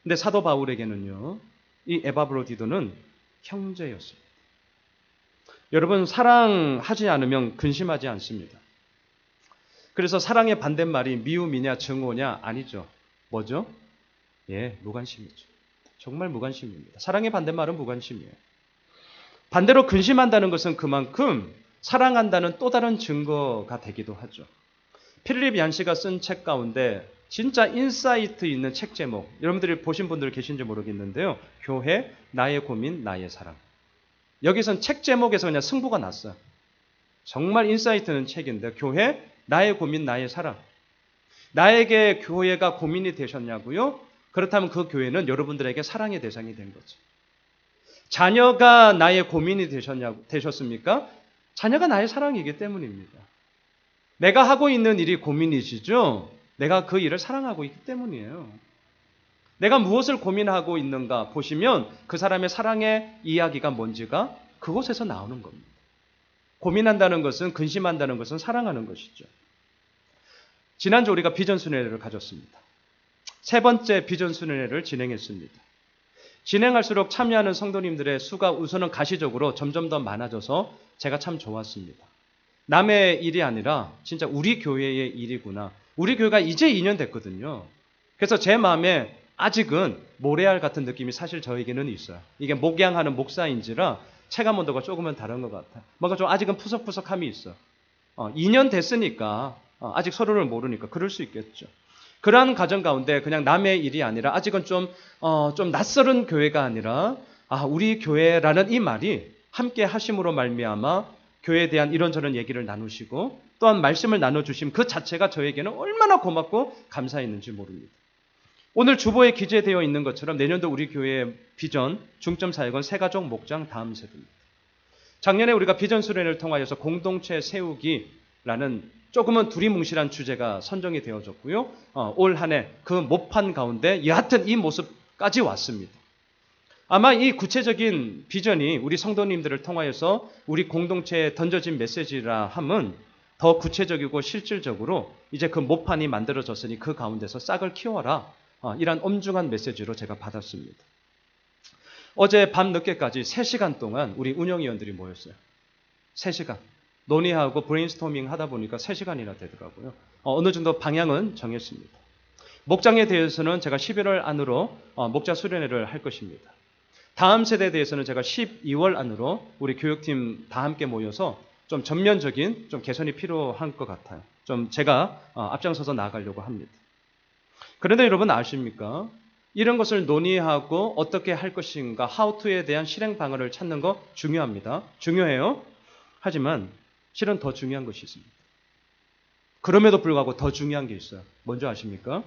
근데 사도 바울에게는요, 이 에바브로디도는 형제였습니다. 여러분, 사랑하지 않으면 근심하지 않습니다. 그래서 사랑의 반대말이 미움이냐 증오냐 아니죠. 뭐죠? 무관심이죠. 정말 무관심입니다. 사랑의 반대말은 무관심이에요. 반대로 근심한다는 것은 그만큼 사랑한다는 또 다른 증거가 되기도 하죠. 필립 얀시가 쓴 책 가운데 진짜 인사이트 있는 책 제목, 여러분들이 보신 분들 계신지 모르겠는데요. 교회, 나의 고민, 나의 사랑. 여기선 책 제목에서 그냥 승부가 났어요. 정말 인사이트 있는 책인데, 교회, 나의 고민, 나의 사랑. 나에게 교회가 고민이 되셨냐고요? 그렇다면 그 교회는 여러분들에게 사랑의 대상이 된 거죠. 자녀가 나의 고민이 되셨습니까? 자녀가 나의 사랑이기 때문입니다. 내가 하고 있는 일이 고민이시죠? 내가 그 일을 사랑하고 있기 때문이에요. 내가 무엇을 고민하고 있는가 보시면 그 사람의 사랑의 이야기가 뭔지가 그곳에서 나오는 겁니다. 고민한다는 것은, 근심한다는 것은 사랑하는 것이죠. 지난주 우리가 비전순회를 가졌습니다. 세 번째 비전순회를 진행했습니다. 진행할수록 참여하는 성도님들의 수가 우선은 가시적으로 점점 더 많아져서 제가 참 좋았습니다. 남의 일이 아니라 진짜 우리 교회의 일이구나. 우리 교회가 이제 2년 됐거든요. 그래서 제 마음에 아직은 모래알 같은 느낌이 사실 저에게는 있어요. 이게 목양하는 목사인지라 체감 온도가 조금은 다른 것 같아요. 뭔가 좀 아직은 푸석푸석함이 있어. 2년 됐으니까 아직 서로를 모르니까 그럴 수 있겠죠. 그러한 가정 가운데 그냥 남의 일이 아니라 아직은 좀 낯설은 교회가 아니라 우리 교회라는 이 말이 함께 하심으로 말미암아 교회에 대한 이런저런 얘기를 나누시고 또한 말씀을 나눠주심 그 자체가 저에게는 얼마나 고맙고 감사했는지 모릅니다. 오늘 주보에 기재되어 있는 것처럼 내년도 우리 교회의 비전, 중점 사역은 새가족 목장 다음 세대입니다. 작년에 우리가 비전 수련을 통하여서 공동체 세우기라는 조금은 두리뭉실한 주제가 선정이 되어졌고요. 올 한 해 그 모판 가운데 여하튼 이 모습까지 왔습니다. 아마 이 구체적인 비전이 우리 성도님들을 통하여서 우리 공동체에 던져진 메시지라 함은 더 구체적이고 실질적으로 이제 그 모판이 만들어졌으니 그 가운데서 싹을 키워라. 이런 엄중한 메시지로 제가 받았습니다. 어제 밤 늦게까지 3시간 동안 우리 운영위원들이 모였어요. 3시간. 논의하고 브레인스토밍 하다 보니까 3시간이나 되더라고요. 어느 정도 방향은 정했습니다. 목장에 대해서는 제가 11월 안으로 목자 수련회를 할 것입니다. 다음 세대에 대해서는 제가 12월 안으로 우리 교육팀 다 함께 모여서 좀 전면적인 좀 개선이 필요한 것 같아요. 좀 제가 앞장서서 나아가려고 합니다. 그런데 여러분 아십니까? 이런 것을 논의하고 어떻게 할 것인가, how to에 대한 실행 방안을 찾는 거 중요합니다. 중요해요. 하지만 실은 더 중요한 것이 있습니다. 그럼에도 불구하고 더 중요한 게 있어요. 뭔지 아십니까?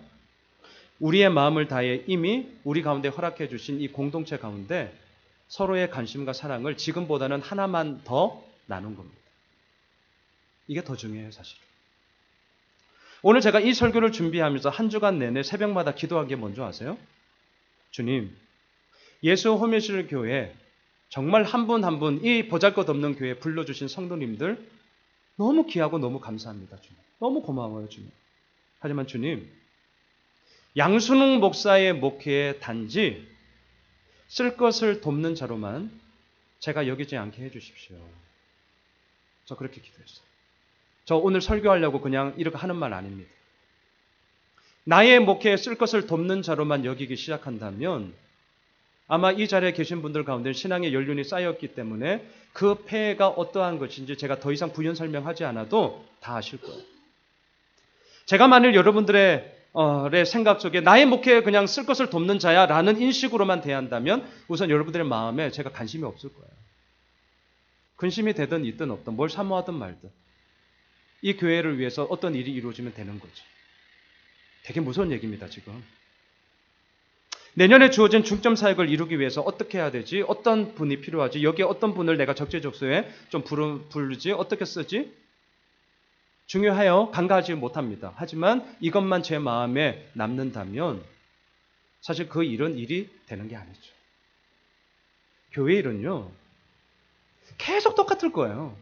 우리의 마음을 다해 이미 우리 가운데 허락해 주신 이 공동체 가운데 서로의 관심과 사랑을 지금보다는 하나만 더 나눈 겁니다. 이게 더 중요해요, 사실은. 오늘 제가 이 설교를 준비하면서 한 주간 내내 새벽마다 기도한 게 뭔지 아세요? 주님, 예수 호미실 교회 정말 한 분 한 분 이 보잘것없는 교회에 불러주신 성도님들 너무 귀하고 너무 감사합니다. 주님. 너무 고마워요. 주님. 하지만 주님, 양순웅 목사의 목회에 단지 쓸 것을 돕는 자로만 제가 여기지 않게 해주십시오. 저 그렇게 기도했어요. 저 오늘 설교하려고 그냥 이렇게 하는 말 아닙니다. 나의 목회에 쓸 것을 돕는 자로만 여기기 시작한다면 아마 이 자리에 계신 분들 가운데 신앙의 연륜이 쌓였기 때문에 그 폐해가 어떠한 것인지 제가 더 이상 부연 설명하지 않아도 다 아실 거예요. 제가 만일 여러분들의 생각 속에 나의 목회에 그냥 쓸 것을 돕는 자야 라는 인식으로만 대한다면 우선 여러분들의 마음에 제가 관심이 없을 거예요. 근심이 되든 있든 없든 뭘 사모하든 말든 이 교회를 위해서 어떤 일이 이루어지면 되는 거죠. 되게 무서운 얘기입니다, 지금. 내년에 주어진 중점 사역을 이루기 위해서 어떻게 해야 되지? 어떤 분이 필요하지? 여기에 어떤 분을 내가 적재적소에 좀 부르지? 어떻게 쓰지? 중요해요. 간과하지 못합니다. 하지만 이것만 제 마음에 남는다면 사실 그 일은 일이 되는 게 아니죠. 교회 일은요. 계속 똑같을 거예요.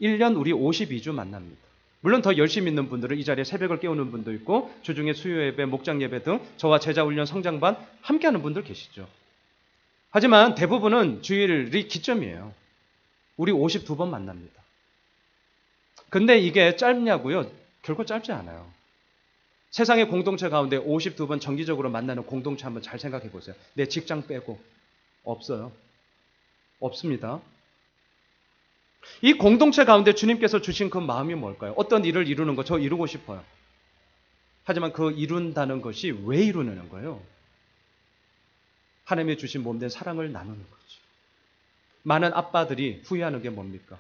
1년 우리 52주 만납니다. 물론 더 열심히 있는 분들은 이 자리에 새벽을 깨우는 분도 있고 주중에 수요 예배, 목장 예배 등 저와 제자 훈련 성장반 함께하는 분들 계시죠. 하지만 대부분은 주일이 기점이에요. 우리 52번 만납니다. 근데 이게 짧냐고요? 결코 짧지 않아요. 세상의 공동체 가운데 52번 정기적으로 만나는 공동체 한번 잘 생각해 보세요. 내 직장 빼고 없어요. 없습니다. 이 공동체 가운데 주님께서 주신 그 마음이 뭘까요? 어떤 일을 이루는 거, 저 이루고 싶어요. 하지만 그 이룬다는 것이 왜 이루는 거예요? 하나님의 주신 몸된 사랑을 나누는 거죠. 많은 아빠들이 후회하는 게 뭡니까?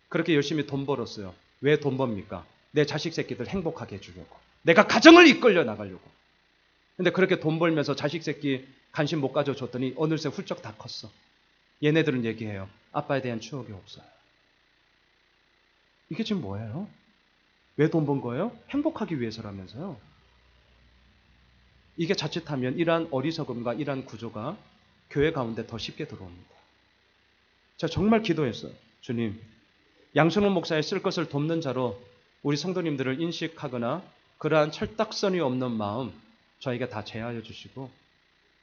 그렇게 열심히 돈 벌었어요. 왜 돈 법니까? 내 자식 새끼들 행복하게 해주려고. 내가 가정을 이끌려 나가려고. 근데 그렇게 돈 벌면서 자식 새끼 관심 못 가져줬더니 어느새 훌쩍 다 컸어. 얘네들은 얘기해요. 아빠에 대한 추억이 없어요. 이게 지금 뭐예요? 왜 돈 번 거예요? 행복하기 위해서라면서요. 이게 자칫하면 이러한 어리석음과 이러한 구조가 교회 가운데 더 쉽게 들어옵니다. 제가 정말 기도했어요. 주님, 양순호 목사의 쓸 것을 돕는 자로 우리 성도님들을 인식하거나 그러한 철딱선이 없는 마음 저에게 다 제하여 주시고,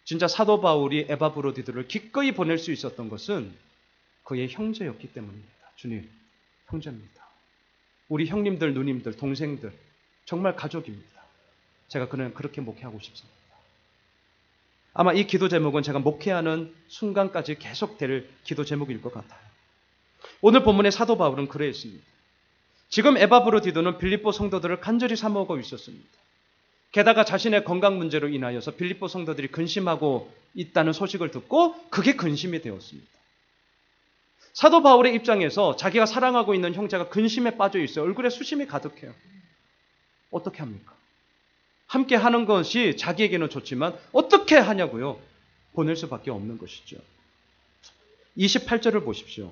진짜 사도 바울이 에바브로디도를 기꺼이 보낼 수 있었던 것은 그의 형제였기 때문입니다. 주님, 형제입니다. 우리 형님들, 누님들, 동생들, 정말 가족입니다. 제가 그는 그렇게 목회하고 싶습니다. 아마 이 기도 제목은 제가 목회하는 순간까지 계속될 기도 제목일 것 같아요. 오늘 본문의 사도 바울은 그랬습니다. 지금 에바브로디도는 빌립보 성도들을 간절히 사모하고 있었습니다. 게다가 자신의 건강 문제로 인하여서 빌립보 성도들이 근심하고 있다는 소식을 듣고 그게 근심이 되었습니다. 사도 바울의 입장에서 자기가 사랑하고 있는 형제가 근심에 빠져 있어요. 얼굴에 수심이 가득해요. 어떻게 합니까? 함께 하는 것이 자기에게는 좋지만 어떻게 하냐고요? 보낼 수밖에 없는 것이죠. 28절을 보십시오.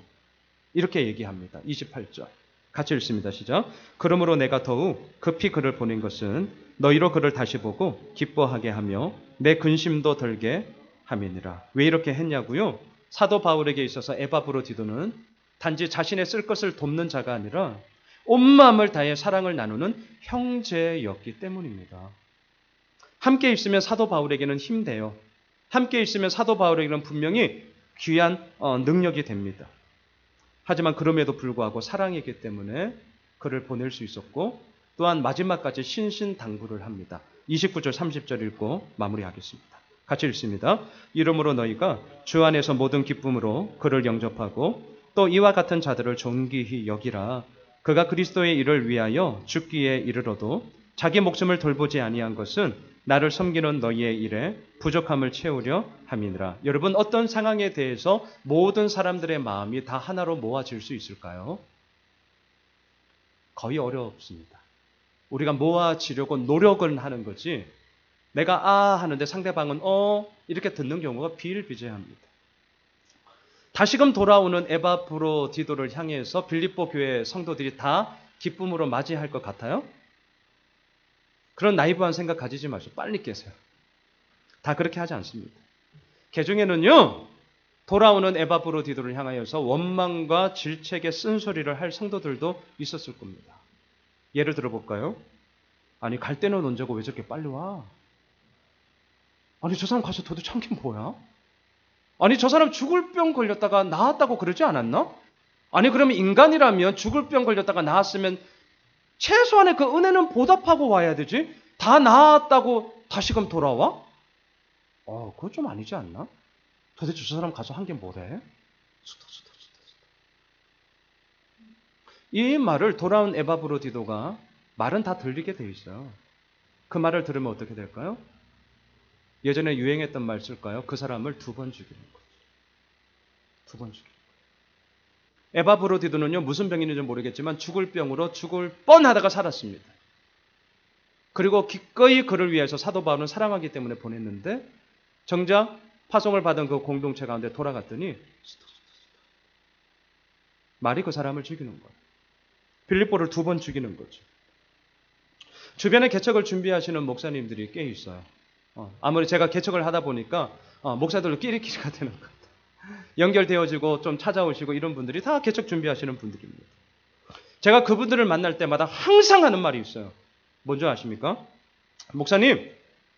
이렇게 얘기합니다. 28절. 같이 읽습니다. 시작. 그러므로 내가 더욱 급히 그를 보낸 것은 너희로 그를 다시 보고 기뻐하게 하며 내 근심도 덜게 함이니라. 왜 이렇게 했냐고요? 사도 바울에게 있어서 에바브로디도는 단지 자신의 쓸 것을 돕는 자가 아니라 온 마음을 다해 사랑을 나누는 형제였기 때문입니다. 함께 있으면 사도 바울에게는 힘돼요. 함께 있으면 사도 바울에게는 분명히 귀한 능력이 됩니다. 하지만 그럼에도 불구하고 사랑이기 때문에 그를 보낼 수 있었고, 또한 마지막까지 신신당부를 합니다. 29절 30절 읽고 마무리하겠습니다. 같이 읽습니다. 이러므로 너희가 주 안에서 모든 기쁨으로 그를 영접하고 또 이와 같은 자들을 존귀히 여기라. 그가 그리스도의 일을 위하여 죽기에 이르러도 자기 목숨을 돌보지 아니한 것은 나를 섬기는 너희의 일에 부족함을 채우려 함이니라. 여러분, 어떤 상황에 대해서 모든 사람들의 마음이 다 하나로 모아질 수 있을까요? 거의 어렵습니다. 우리가 모아지려고 노력을 하는 거지, 내가 아 하는데 상대방은 이렇게 듣는 경우가 비일비재합니다. 다시금 돌아오는 에바브로디도를 향해서 빌립보 교회 성도들이 다 기쁨으로 맞이할 것 같아요? 그런 나이브한 생각 가지지 마시고 빨리 깨세요. 다 그렇게 하지 않습니다. 개중에는요, 돌아오는 에바브로디도를 향하여서 원망과 질책의 쓴소리를 할 성도들도 있었을 겁니다. 예를 들어볼까요? 아니, 갈 때는 언제고 왜 저렇게 빨리 와? 아니, 저 사람 가서 도대체 한 게 뭐야? 아니, 저 사람 죽을 병 걸렸다가 나았다고 그러지 않았나? 아니, 그러면 인간이라면 죽을 병 걸렸다가 나았으면 최소한의 그 은혜는 보답하고 와야 되지. 다 나았다고 다시금 돌아와? 그거 좀 아니지 않나? 도대체 저 사람 가서 한 게 뭐래? 이 말을 돌아온 에바브로디도가 말은 다 들리게 돼 있어요. 그 말을 들으면 어떻게 될까요? 예전에 유행했던 말 쓸까요? 그 사람을 2번 죽이는 거죠. 2번 죽이는 거예요. 에바브로디도는요, 무슨 병이 있는지 모르겠지만 죽을 병으로 죽을 뻔하다가 살았습니다. 그리고 기꺼이 그를 위해서 사도 바울은 사랑하기 때문에 보냈는데, 정작 파송을 받은 그 공동체 가운데 돌아갔더니 말이 그 사람을 죽이는 거예요. 빌립보를 2번 죽이는 거죠. 주변에 개척을 준비하시는 목사님들이 꽤 있어요. 아무리 제가 개척을 하다 보니까 목사들도 끼리끼리가 되는 것 같아요. 연결되어지고 좀 찾아오시고 이런 분들이 다 개척 준비하시는 분들입니다. 제가 그분들을 만날 때마다 항상 하는 말이 있어요. 뭔지 아십니까? 목사님,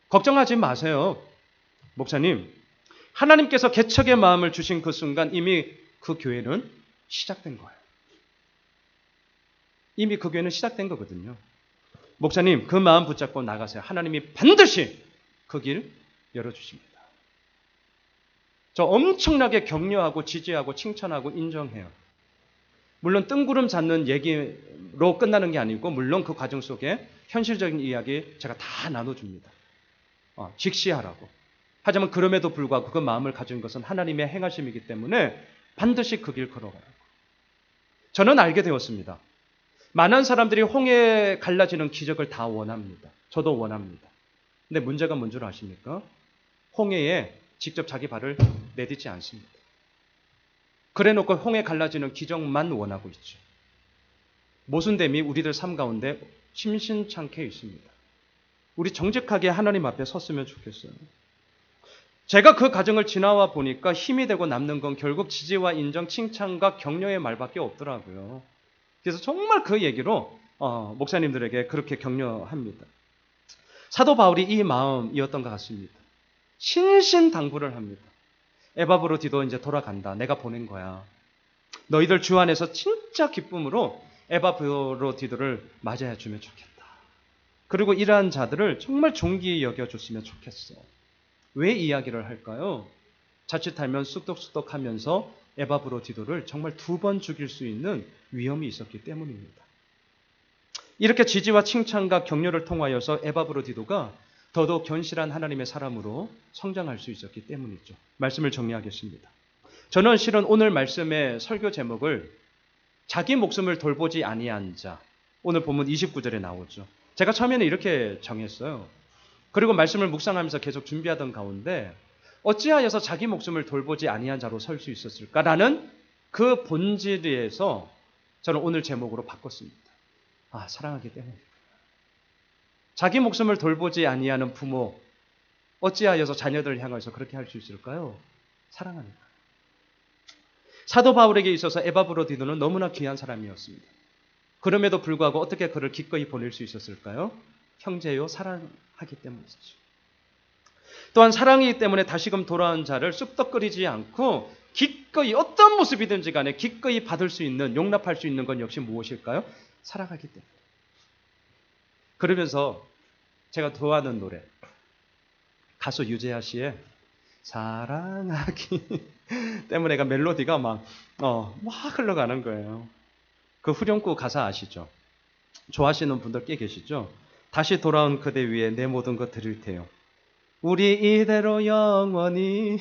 걱정하지 마세요. 목사님, 하나님께서 개척의 마음을 주신 그 순간 이미 그 교회는 시작된 거예요. 이미 그 교회는 시작된 거거든요. 목사님, 그 마음 붙잡고 나가세요. 하나님이 반드시 그 길 열어주십니다. 저 엄청나게 격려하고 지지하고 칭찬하고 인정해요. 물론 뜬구름 잡는 얘기로 끝나는 게 아니고, 물론 그 과정 속에 현실적인 이야기 제가 다 나눠줍니다. 직시하라고. 하지만 그럼에도 불구하고 그 마음을 가진 것은 하나님의 행하심이기 때문에 반드시 그 길 걸어가라고. 저는 알게 되었습니다. 많은 사람들이 홍해 갈라지는 기적을 다 원합니다. 저도 원합니다. 근데 문제가 뭔 줄 아십니까? 홍해에 직접 자기 발을 내딛지 않습니다. 그래놓고 홍해 갈라지는 기적만 원하고 있죠. 모순됨이 우리들 삶 가운데 심심찮게 있습니다. 우리 정직하게 하나님 앞에 섰으면 좋겠어요. 제가 그 과정을 지나와 보니까 힘이 되고 남는 건 결국 지지와 인정, 칭찬과 격려의 말밖에 없더라고요. 그래서 정말 그 얘기로 목사님들에게 그렇게 격려합니다. 사도 바울이 이 마음이었던 것 같습니다. 신신당부를 합니다. 에바브로디도 이제 돌아간다. 내가 보낸 거야. 너희들 주 안에서 진짜 기쁨으로 에바브로디도를 맞이해 주면 좋겠다. 그리고 이러한 자들을 정말 존귀히 여겨줬으면 좋겠어. 왜 이야기를 할까요? 자칫하면 쑥덕쑥덕하면서 에바브로디도를 정말 2번 죽일 수 있는 위험이 있었기 때문입니다. 이렇게 지지와 칭찬과 격려를 통하여서 에바브로디도가 더더욱 견실한 하나님의 사람으로 성장할 수 있었기 때문이죠. 말씀을 정리하겠습니다. 저는 실은 오늘 말씀의 설교 제목을 자기 목숨을 돌보지 아니한 자, 오늘 본문 29절에 나오죠. 제가 처음에는 이렇게 정했어요. 그리고 말씀을 묵상하면서 계속 준비하던 가운데 어찌하여서 자기 목숨을 돌보지 아니한 자로 설 수 있었을까라는 그 본질에서 저는 오늘 제목으로 바꿨습니다. 사랑하기 때문입니다. 자기 목숨을 돌보지 아니하는 부모, 어찌하여서 자녀들을 향해서 그렇게 할 수 있을까요? 사랑합니다. 사도 바울에게 있어서 에바브로디도는 너무나 귀한 사람이었습니다. 그럼에도 불구하고 어떻게 그를 기꺼이 보낼 수 있었을까요? 형제요, 사랑하기 때문이죠. 또한 사랑이기 때문에 다시금 돌아온 자를 쑥덕거리지 않고 기꺼이 어떤 모습이든지 간에 기꺼이 받을 수 있는, 용납할 수 있는 건 역시 무엇일까요? 사랑하기 때문에. 그러면서 제가 좋아하는 노래, 가수 유재하 씨의 사랑하기 때문에 멜로디가 막 흘러가는 거예요. 그 후렴구 가사 아시죠? 좋아하시는 분들 꽤 계시죠? 다시 돌아온 그대 위에 내 모든 것 드릴 테요. 우리 이대로 영원히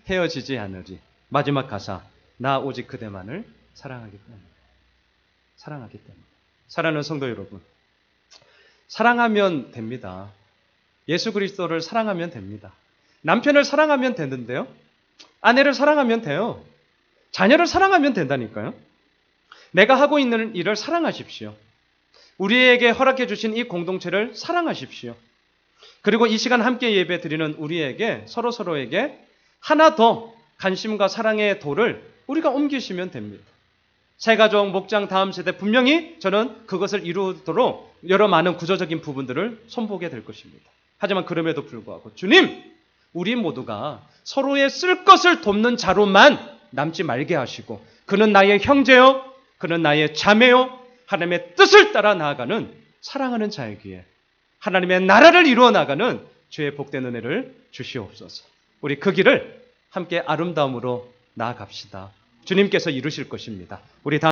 헤어지지 않으리. 마지막 가사, 나 오직 그대만을 사랑하기 때문에. 사랑하기 때문에. 사랑하는 성도 여러분, 사랑하면 됩니다. 예수 그리스도를 사랑하면 됩니다. 남편을 사랑하면 되는데요. 아내를 사랑하면 돼요. 자녀를 사랑하면 된다니까요. 내가 하고 있는 일을 사랑하십시오. 우리에게 허락해 주신 이 공동체를 사랑하십시오. 그리고 이 시간 함께 예배 드리는 우리에게 서로에게 하나 더 관심과 사랑의 도를 우리가 옮기시면 됩니다. 새 가족, 목장, 다음 세대 분명히 저는 그것을 이루도록 여러 많은 구조적인 부분들을 손보게 될 것입니다. 하지만 그럼에도 불구하고 주님, 우리 모두가 서로의 쓸 것을 돕는 자로만 남지 말게 하시고 그는 나의 형제요, 그는 나의 자매요, 하나님의 뜻을 따라 나아가는 사랑하는 자에게 하나님의 나라를 이루어 나가는 주의 복된 은혜를 주시옵소서. 우리 그 길을 함께 아름다움으로 나아갑시다. 주님께서 이루실 것입니다. 우리 다